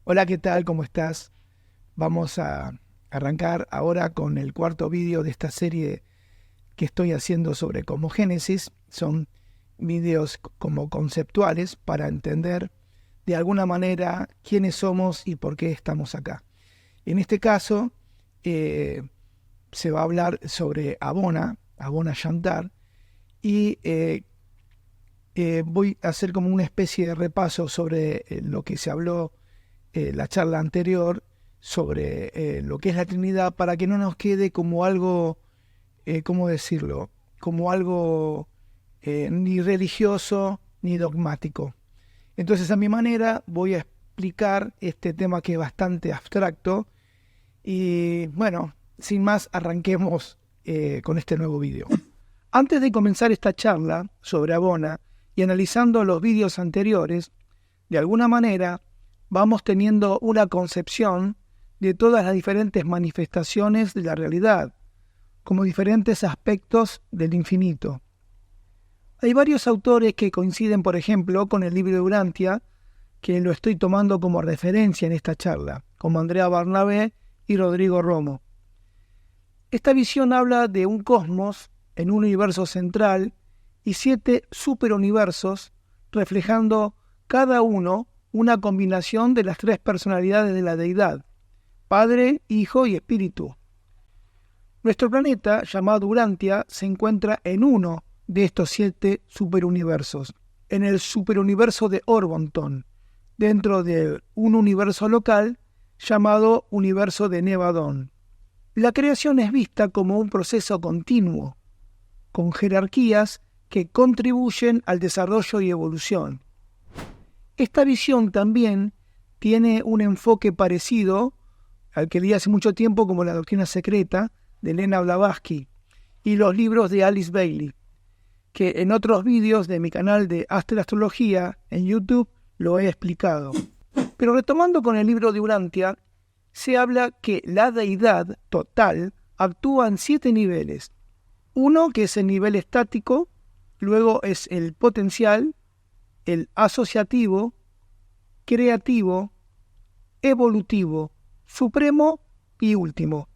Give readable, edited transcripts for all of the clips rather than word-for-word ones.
Hola, ¿qué tal? ¿Cómo estás? Vamos a arrancar ahora con el cuarto vídeo de esta serie que estoy haciendo sobre cosmogénesis. Son vídeos como conceptuales para entender de alguna manera quiénes somos y por qué estamos acá. En este caso, se va a hablar sobre Abona Shantar, y voy a hacer como una especie de repaso sobre lo que se habló la charla anterior sobre lo que es la Trinidad, para que no nos quede como algo, ¿cómo decirlo? Como algo ni religioso ni dogmático. Entonces, a mi manera, voy a explicar este tema que es bastante abstracto. Y bueno, sin más, arranquemos con este nuevo vídeo. Antes de comenzar esta charla sobre Abona y analizando los vídeos anteriores, de alguna manera vamos teniendo una concepción de todas las diferentes manifestaciones de la realidad, como diferentes aspectos del infinito. Hay varios autores que coinciden, por ejemplo, con el libro de Urantia, que lo estoy tomando como referencia en esta charla, como Andrea Barnabé y Rodrigo Romo. Esta visión habla de un cosmos en un universo central y 7 superuniversos, reflejando cada uno una combinación de las 3 personalidades de la deidad: Padre, Hijo y Espíritu. Nuestro planeta, llamado Urantia, se encuentra en uno de estos 7 superuniversos, en el superuniverso de Orbonton, dentro de un universo local llamado Universo de Nevadón. La creación es vista como un proceso continuo, con jerarquías que contribuyen al desarrollo y evolución. Esta visión también tiene un enfoque parecido al que leí hace mucho tiempo como La Doctrina Secreta de Elena Blavatsky y los libros de Alice Bailey, que en otros vídeos de mi canal de Astrología en YouTube lo he explicado. Pero retomando con el libro de Urantia, se habla que la deidad total actúa en 7 niveles. Uno, que es el nivel estático, luego es el potencial, el asociativo, creativo, evolutivo, supremo y último.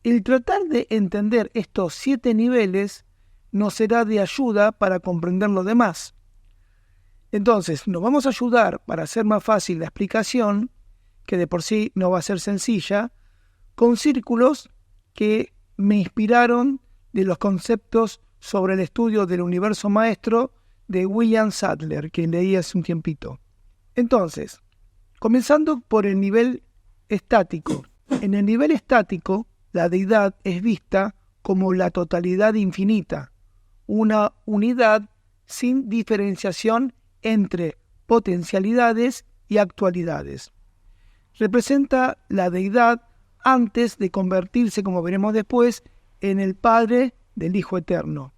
El tratar de entender estos 7 niveles nos será de ayuda para comprender lo demás. Entonces, nos vamos a ayudar para hacer más fácil la explicación, que de por sí no va a ser sencilla, con círculos que me inspiraron de los conceptos sobre el estudio del universo maestro de William Sadler, que leí hace un tiempito. Entonces, comenzando por el nivel estático. En el nivel estático, la deidad es vista como la totalidad infinita, una unidad sin diferenciación entre potencialidades y actualidades. Representa la deidad antes de convertirse, como veremos después, en el Padre del Hijo Eterno.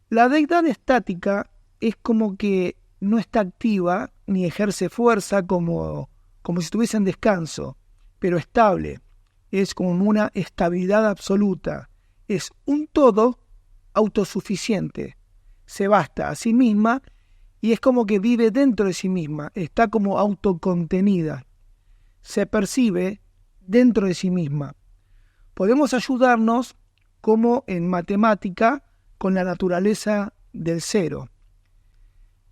La deidad estática es como que no está activa ni ejerce fuerza como si estuviese en descanso, pero estable. Es como una estabilidad absoluta. Es un todo autosuficiente. Se basta a sí misma y es como que vive dentro de sí misma. Está como autocontenida. Se percibe dentro de sí misma. Podemos ayudarnos, como en matemática, con la naturaleza del cero.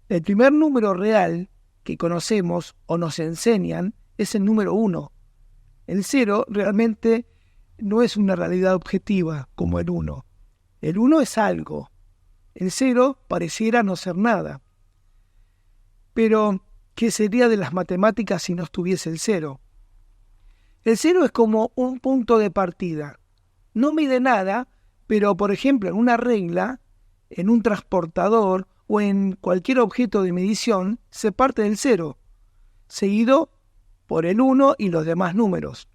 El primer número real que conocemos o nos enseñan es el número 1. El 0 realmente no es una realidad objetiva como el 1. El 1 es algo. El 0 pareciera no ser nada. Pero, ¿qué sería de las matemáticas si no estuviese el 0? El 0 es como un punto de partida. No mide nada, pero por ejemplo en una regla, en un transportador o en cualquier objeto de medición, se parte del 0, seguido por el 1 y los demás números.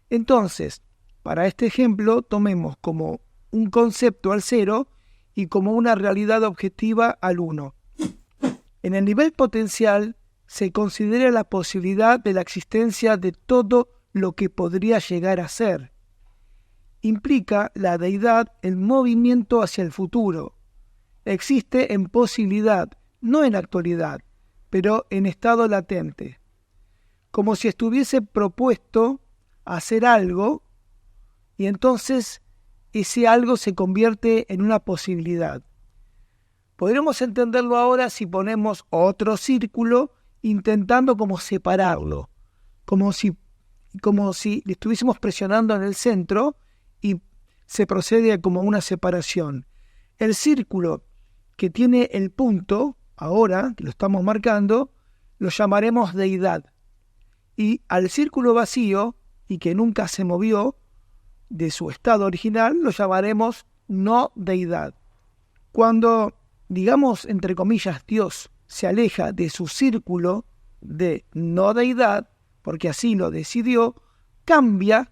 Entonces, para este ejemplo, tomemos como un concepto al 0 y como una realidad objetiva al 1. En el nivel potencial se considera la posibilidad de la existencia de todo lo que podría llegar a ser. Implica la deidad en movimiento hacia el futuro. Existe en posibilidad, no en actualidad, pero en estado latente. como si estuviese propuesto a hacer algo y entonces ese algo se convierte en una posibilidad. Podremos entenderlo ahora si ponemos otro círculo intentando como separarlo, como si le estuviésemos presionando en el centro y se procede como una separación. El círculo que tiene el punto, ahora que lo estamos marcando, lo llamaremos deidad. Y al círculo vacío y que nunca se movió de su estado original, lo llamaremos no deidad. Cuando, digamos, entre comillas, Dios se aleja de su círculo de no deidad, porque así lo decidió, cambia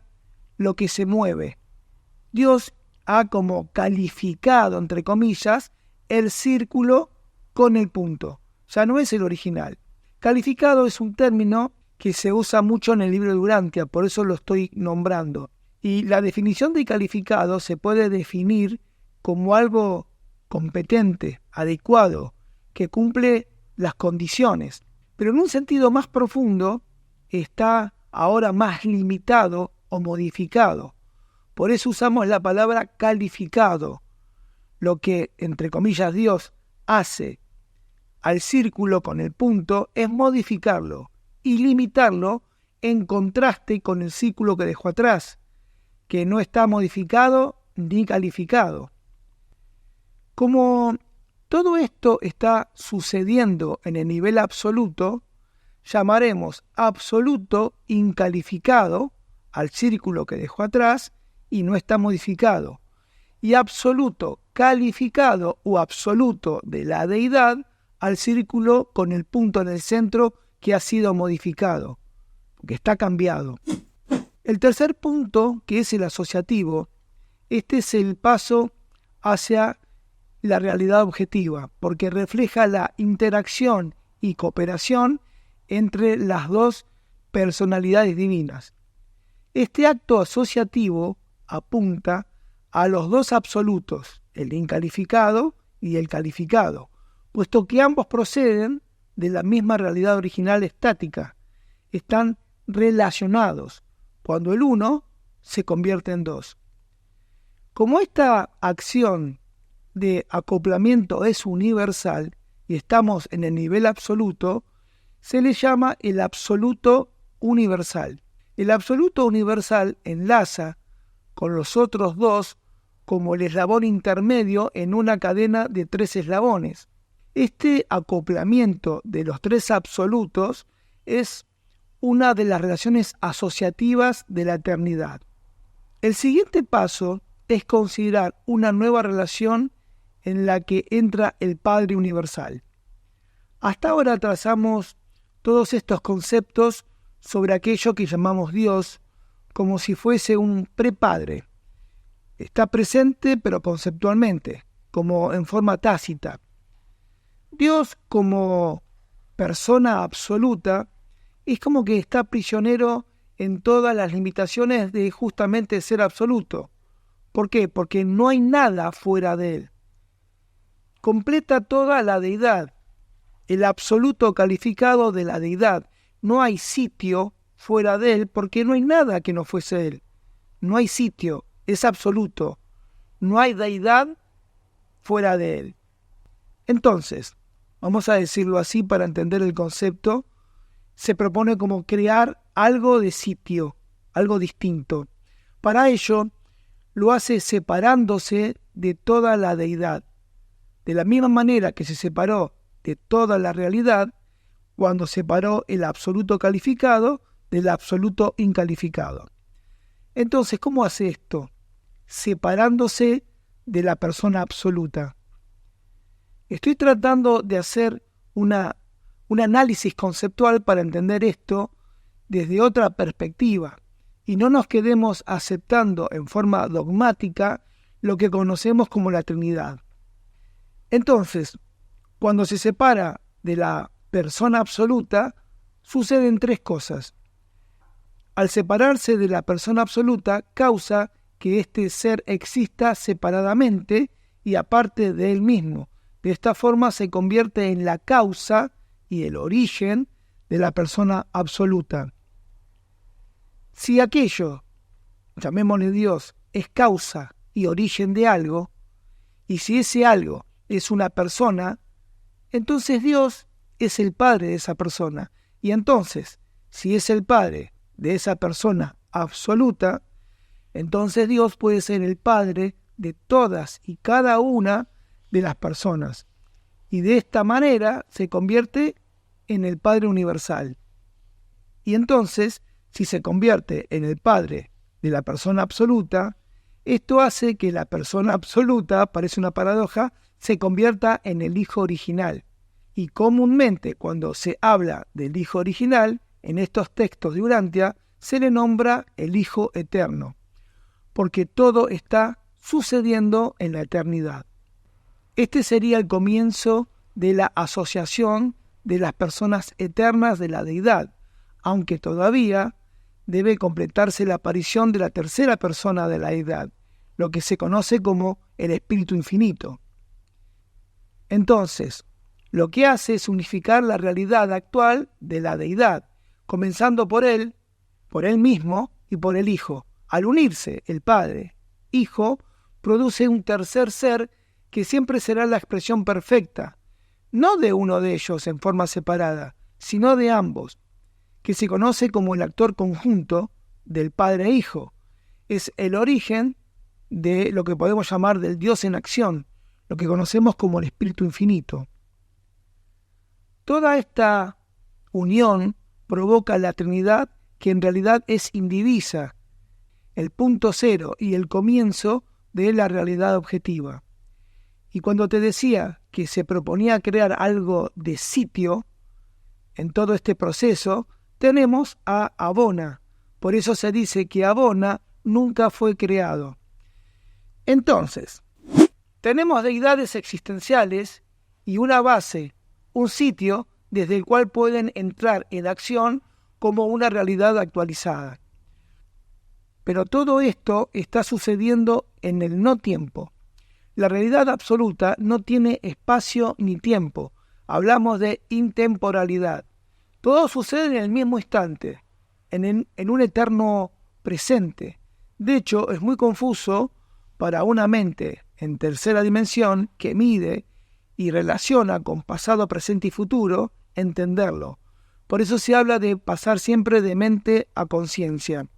lo que se mueve. Dios ha como calificado, entre comillas, el círculo con el punto. Ya no es el original. Calificado es un término que se usa mucho en el libro de Urantia, por eso lo estoy nombrando. Y la definición de calificado se puede definir como algo competente, adecuado, que cumple las condiciones. Pero en un sentido más profundo, está ahora más limitado o modificado. Por eso usamos la palabra calificado. Lo que, entre comillas, Dios hace al círculo con el punto es modificarlo y limitarlo en contraste con el círculo que dejó atrás, que no está modificado ni calificado. Como todo esto está sucediendo en el nivel absoluto, llamaremos absoluto incalificado al círculo que dejó atrás y no está modificado, y absoluto calificado o absoluto de la deidad al círculo con el punto en el centro que ha sido modificado, que está cambiado. El tercer punto, que es el asociativo, este es el paso hacia la realidad objetiva, porque refleja la interacción y cooperación entre las dos personalidades divinas. Este acto asociativo apunta a los dos absolutos, el incalificado y el calificado, puesto que ambos proceden de la misma realidad original estática, están relacionados cuando el uno se convierte en dos. Como esta acción de acoplamiento es universal y estamos en el nivel absoluto, se le llama el absoluto universal. El absoluto universal enlaza con los otros dos como el eslabón intermedio en una cadena de 3 eslabones. Este acoplamiento de los 3 absolutos es una de las relaciones asociativas de la eternidad. El siguiente paso es considerar una nueva relación en la que entra el Padre Universal. Hasta ahora trazamos todos estos conceptos sobre aquello que llamamos Dios como si fuese un prepadre. Está presente, pero conceptualmente, como en forma tácita. Dios como persona absoluta es como que está prisionero en todas las limitaciones de justamente ser absoluto. ¿Por qué? Porque no hay nada fuera de él. Completa toda la deidad, el absoluto calificado de la deidad. No hay sitio fuera de él porque no hay nada que no fuese él. No hay sitio, es absoluto. No hay deidad fuera de él. Entonces, vamos a decirlo así para entender el concepto, se propone como crear algo de sitio, algo distinto. Para ello, lo hace separándose de toda la deidad. De la misma manera que se separó de toda la realidad cuando separó el absoluto calificado del absoluto incalificado. Entonces, ¿cómo hace esto? Separándose de la persona absoluta. Estoy tratando de hacer un análisis conceptual para entender esto desde otra perspectiva y no nos quedemos aceptando en forma dogmática lo que conocemos como la Trinidad. Entonces, cuando se separa de la persona absoluta, suceden 3 cosas. Al separarse de la persona absoluta, causa que este ser exista separadamente y aparte de él mismo. De esta forma se convierte en la causa y el origen de la persona absoluta. Si aquello, llamémosle Dios, es causa y origen de algo, y si ese algo es una persona, entonces Dios es el Padre de esa persona. Y entonces, si es el Padre de esa persona absoluta, entonces Dios puede ser el Padre de todas y cada una de las personas. Y de esta manera se convierte en el Padre universal. Y entonces, si se convierte en el Padre de la persona absoluta, esto hace que la persona absoluta, parece una paradoja, se convierta en el Hijo original. Y comúnmente cuando se habla del Hijo original, en estos textos de Urantia, se le nombra el Hijo eterno, porque todo está sucediendo en la eternidad. Este sería el comienzo de la asociación de las personas eternas de la deidad, aunque todavía debe completarse la aparición de la tercera persona de la deidad, lo que se conoce como el Espíritu Infinito. Entonces, lo que hace es unificar la realidad actual de la deidad, comenzando por él mismo y por el Hijo. Al unirse el Padre, Hijo, produce un tercer ser que siempre será la expresión perfecta, no de uno de ellos en forma separada, sino de ambos, que se conoce como el actor conjunto del Padre e Hijo. Es el origen de lo que podemos llamar del Dios en acción, lo que conocemos como el Espíritu Infinito. Toda esta unión provoca la Trinidad, que en realidad es indivisa, el punto cero y el comienzo de la realidad objetiva. Y cuando te decía que se proponía crear algo de sitio en todo este proceso, tenemos a Abona. Por eso se dice que Abona nunca fue creado. Entonces, tenemos deidades existenciales y una base, un sitio desde el cual pueden entrar en acción como una realidad actualizada. Pero todo esto está sucediendo en el no tiempo. La realidad absoluta no tiene espacio ni tiempo. Hablamos de intemporalidad. Todo sucede en el mismo instante, en un eterno presente. De hecho, es muy confuso para una mente en tercera dimensión que mide y relaciona con pasado, presente y futuro, entenderlo. Por eso se habla de pasar siempre de mente a conciencia.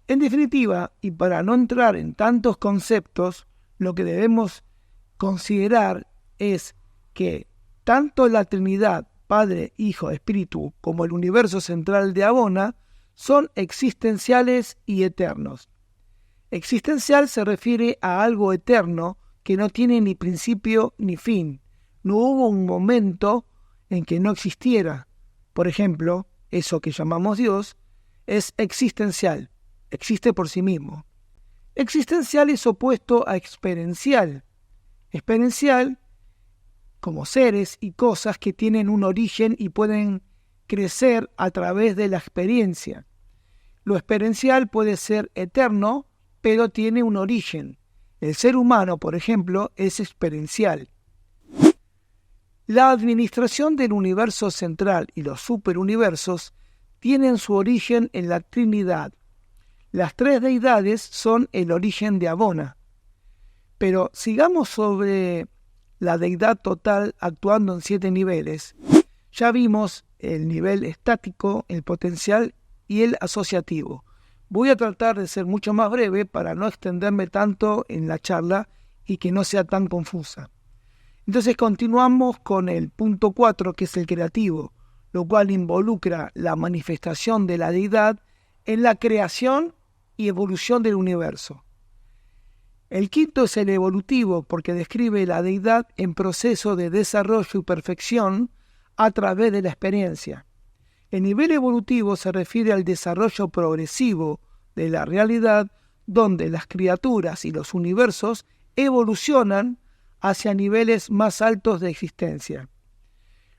En definitiva, y para no entrar en tantos conceptos, lo que debemos considerar es que tanto la Trinidad, Padre, Hijo, Espíritu, como el universo central de Abona, son existenciales y eternos. Existencial se refiere a algo eterno que no tiene ni principio ni fin. No hubo un momento en que no existiera. Por ejemplo, eso que llamamos Dios es existencial, existe por sí mismo. Existencial es opuesto a experiencial. Experiencial, como seres y cosas que tienen un origen y pueden crecer a través de la experiencia. Lo experiencial puede ser eterno, pero tiene un origen. El ser humano, por ejemplo, es experiencial. La administración del universo central y los superuniversos tienen su origen en la Trinidad. Las tres deidades son el origen de Abona. Pero sigamos sobre la deidad total actuando en 7 niveles. Ya vimos el nivel estático, el potencial y el asociativo. Voy a tratar de ser mucho más breve para no extenderme tanto en la charla y que no sea tan confusa. Entonces continuamos con el punto 4, que es el creativo, lo cual involucra la manifestación de la deidad en la creación y evolución del universo. El quinto es el evolutivo, porque describe la deidad en proceso de desarrollo y perfección a través de la experiencia. El nivel evolutivo se refiere al desarrollo progresivo de la realidad, donde las criaturas y los universos evolucionan hacia niveles más altos de existencia.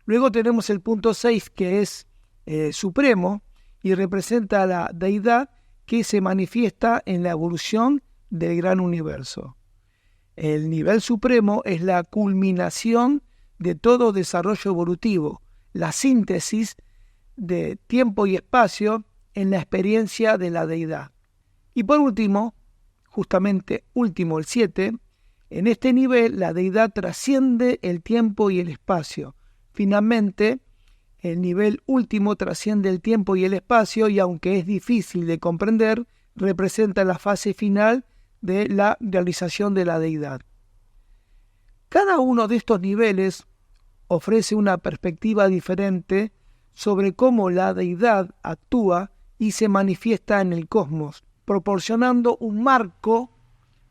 Luego tenemos el punto 6, que es supremo, y representa a la deidad que se manifiesta en la evolución del gran universo. El nivel supremo es la culminación de todo desarrollo evolutivo, la síntesis de tiempo y espacio en la experiencia de la deidad. Y por último, justamente último, el 7, en este nivel la deidad trasciende el tiempo y el espacio. Finalmente, el nivel último trasciende el tiempo y el espacio y aunque es difícil de comprender, representa la fase final de la realización de la deidad. Cada uno de estos niveles ofrece una perspectiva diferente sobre cómo la deidad actúa y se manifiesta en el cosmos, proporcionando un marco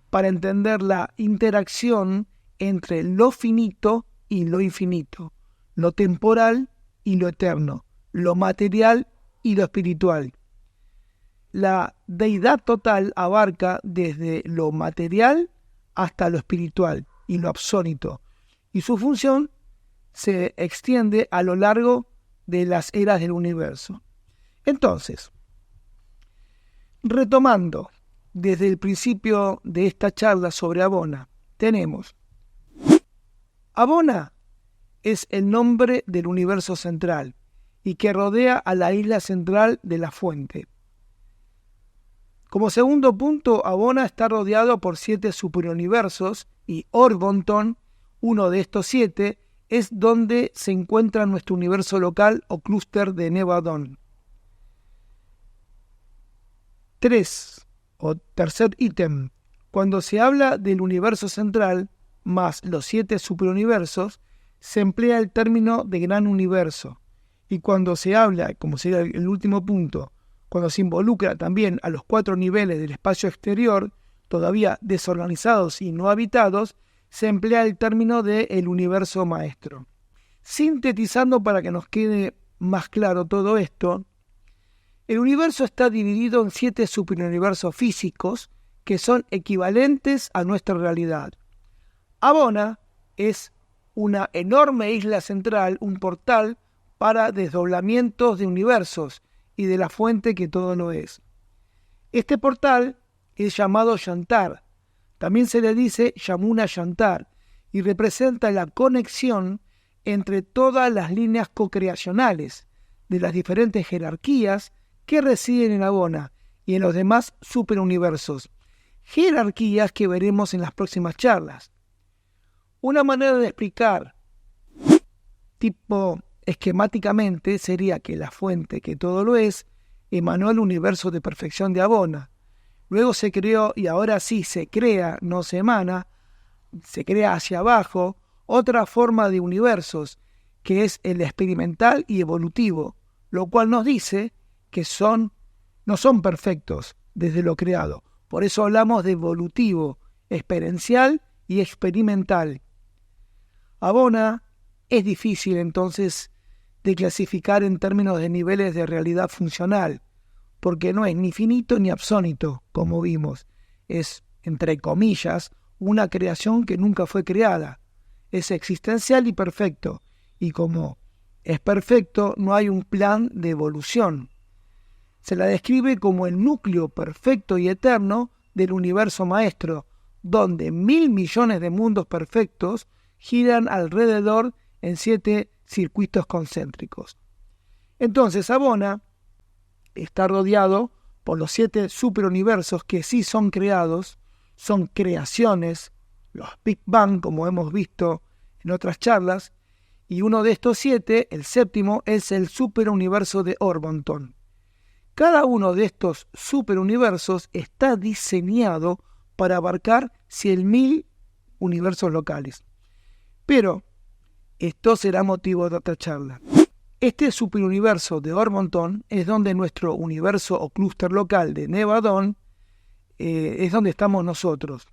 para entender la interacción entre lo finito y lo infinito, lo temporal y lo eterno, lo material y lo espiritual. La deidad total abarca desde lo material hasta lo espiritual y lo absónito, y su función se extiende a lo largo de las eras del universo. Entonces, retomando desde el principio de esta charla sobre Abona, tenemos Abona es el nombre del universo central y que rodea a la isla central de la fuente. Como segundo punto, Abona está rodeado por 7 superuniversos y Orbonton, uno de estos 7, es donde se encuentra nuestro universo local o clúster de Nevadon. 3. O tercer ítem. Cuando se habla del universo central más los 7 superuniversos, se emplea el término de gran universo. Y cuando se habla, como sería el último punto, cuando se involucra también a los 4 niveles del espacio exterior, todavía desorganizados y no habitados, se emplea el término de el universo maestro. Sintetizando para que nos quede más claro todo esto, el universo está dividido en 7 superuniversos físicos que son equivalentes a nuestra realidad. Abona es una enorme isla central, un portal para desdoblamientos de universos y de la fuente que todo lo es. Este portal es llamado Yantar, también se le dice Yamuna Yantar, y representa la conexión entre todas las líneas co-creacionales de las diferentes jerarquías que residen en Abona y en los demás superuniversos, jerarquías que veremos en las próximas charlas. Una manera de explicar, tipo esquemáticamente, sería que la fuente que todo lo es emanó el universo de perfección de Abona. Luego se creó, y ahora sí se crea, no se emana, se crea hacia abajo, otra forma de universos, que es el experimental y evolutivo, lo cual nos dice que no son perfectos desde lo creado. Por eso hablamos de evolutivo, experiencial y experimental. Abona es difícil entonces de clasificar en términos de niveles de realidad funcional, porque no es ni finito ni absónito, como vimos. Es, entre comillas, una creación que nunca fue creada. Es existencial y perfecto, y como es perfecto, no hay un plan de evolución. Se la describe como el núcleo perfecto y eterno del universo maestro, donde 1.000 millones de mundos perfectos giran alrededor en 7 circuitos concéntricos. Entonces, Abona está rodeado por los 7 superuniversos que sí son creados, son creaciones, los Big Bang, como hemos visto en otras charlas, y uno de estos 7, el séptimo, es el superuniverso de Orbonton. Cada uno de estos superuniversos está diseñado para abarcar 100.000 universos locales. Pero esto será motivo de otra charla. Este superuniverso de Orbonton es donde nuestro universo o clúster local de Nevadon es donde estamos nosotros.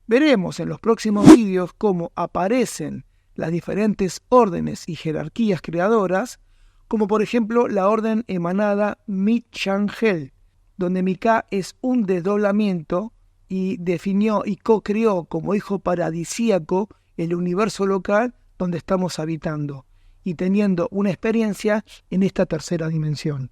Veremos en los próximos vídeos cómo aparecen las diferentes órdenes y jerarquías creadoras, como por ejemplo la orden emanada Mi-Chang-Hel, donde Mika es un desdoblamiento y definió y co-creó como hijo paradisíaco el universo local donde estamos habitando y teniendo una experiencia en esta tercera dimensión.